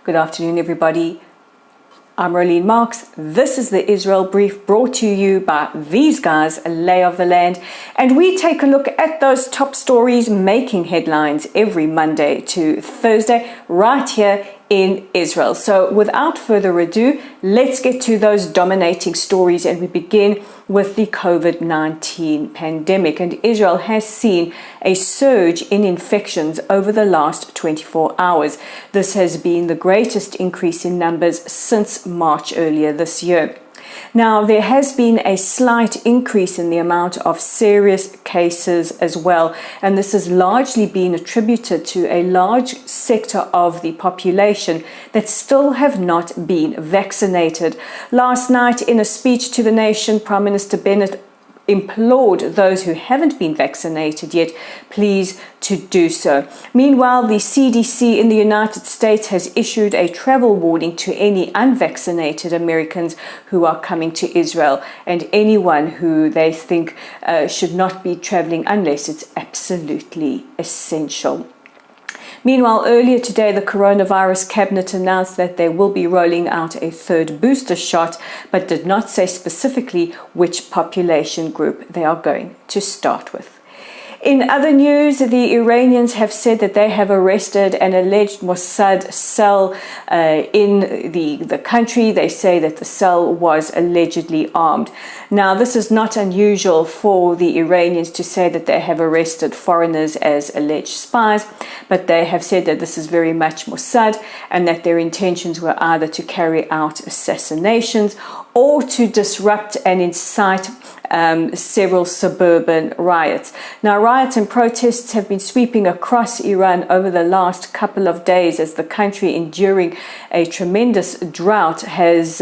Good afternoon, everybody. I'm Rolene Marks. This is the Israel Brief brought to you by these guys, a lay of the land. And we take a look at those top stories making headlines every Monday to Thursday right here in Israel. So without further ado, let's get to those dominating stories, and we begin with the COVID-19 pandemic. And Israel has seen a surge in infections over the last 24 hours. This has been the greatest increase in numbers since March earlier this year. Now, there has been a slight increase in the amount of serious cases as well, and this has largely been attributed to a large sector of the population that still have not been vaccinated. Last night, in a speech to the nation, Prime Minister Bennett implored those who haven't been vaccinated yet, please to do so. Meanwhile, the CDC in the United States has issued a travel warning to any unvaccinated Americans who are coming to Israel, and anyone who they think should not be traveling unless it's absolutely essential. Meanwhile, earlier today, the coronavirus cabinet announced that they will be rolling out a third booster shot, but did not say specifically which population group they are going to start with. In other news, the Iranians have said that they have arrested an alleged Mossad cell in the country. They say that the cell was allegedly armed. Now, this is not unusual for the Iranians to say that they have arrested foreigners as alleged spies, but they have said that this is very much Mossad and that their intentions were either to carry out assassinations or to disrupt and incite several suburban riots. Now, riots and protests have been sweeping across Iran over the last couple of days as the country, enduring a tremendous drought, has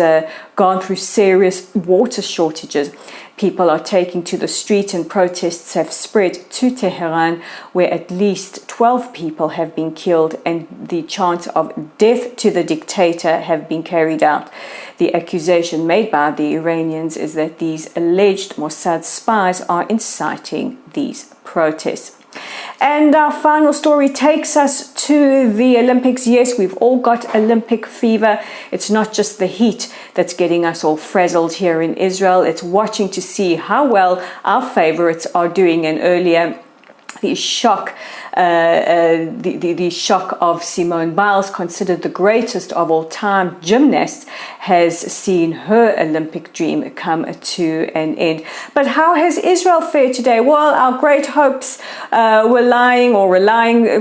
gone through serious water shortages. People are taking to the street, and protests have spread to Tehran, where at least 12 people have been killed and the chants of death to the dictator have been carried out. The accusation made by the Iranians is that these alleged Mossad spies are inciting these protests. And our final story takes us to the Olympics. Yes, we've all got Olympic fever. It's not just the heat that's getting us all frazzled here in Israel. It's watching to see how well our favorites are doing. And earlier, the shock of Simone Biles, considered the greatest of all time gymnast, has seen her Olympic dream come to an end. But how has Israel fared today? Well, our great hopes were relying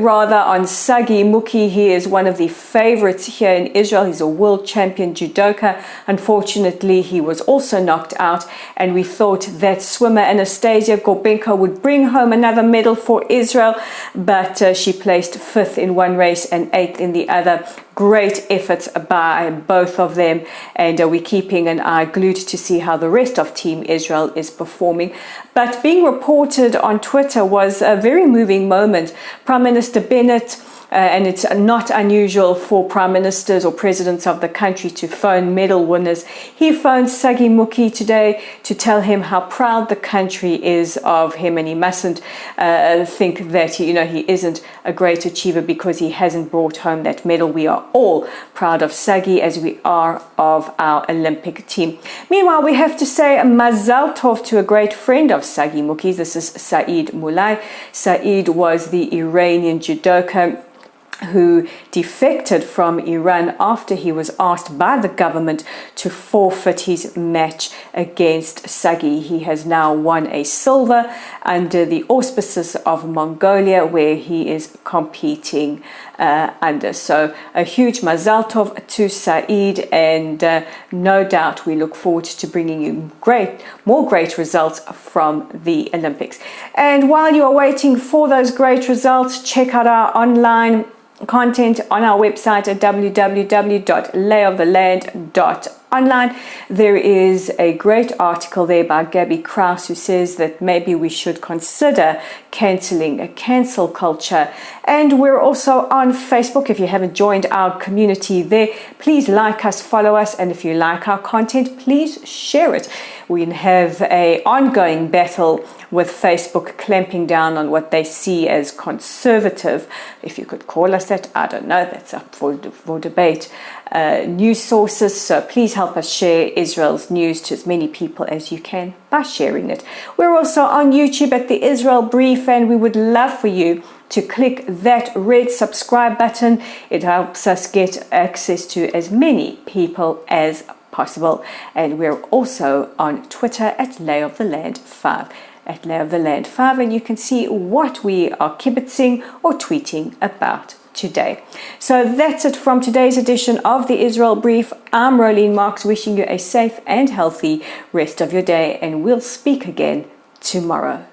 rather on Sagi Muki. He is one of the favorites here in Israel. He's a world champion judoka. Unfortunately, he was also knocked out, and we thought that swimmer Anastasia Gorbenko would bring home another medal for Israel, but she placed 5th in one race and 8th in the other. Great efforts by both of them, and we're keeping an eye glued to see how the rest of Team Israel is performing. But being reported on Twitter was a very moving moment. Prime Minister Bennett, and it's not unusual for prime ministers or presidents of the country to phone medal winners. He phoned Sagi Muki today to tell him how proud the country is of him, and he mustn't think that he isn't a great achiever because he hasn't brought home that medal. We are all proud of Sagi, as we are of our Olympic team. Meanwhile, we have to say Mazal Tov to a great friend of Sagi Muki. This is Saeed Mulay. Saeed was the Iranian judoka who defected from Iran after he was asked by the government to forfeit his match against Sagi. He has now won a silver under the auspices of Mongolia, where he is competing under. So a huge Mazal Tov to Saeed, and no doubt we look forward to bringing you more great results from the Olympics. And while you are waiting for those great results, check out our online content on our website at www.layoftheland.online. There is a great article there by Gabby Krause, who says that maybe we should consider cancelling a cancel culture. And we're also on Facebook. If you haven't joined our community there, please like us, follow us, and if you like our content, please share it. We have an ongoing battle with Facebook clamping down on what they see as conservative, if you could call us that, I don't know, that's up for debate, news sources. So please help us share Israel's news to as many people as you can by sharing it. We're also on YouTube at the Israel Brief, and we would love for you to click that red subscribe button. It helps us get access to as many people as possible. And we're also on Twitter at Lay of the Land 5. At Lay of the Land 5, and you can see what we are kibitzing or tweeting about today. So that's it from today's edition of the Israel Brief. I'm Rolene Marks, wishing you a safe and healthy rest of your day, and we'll speak again tomorrow.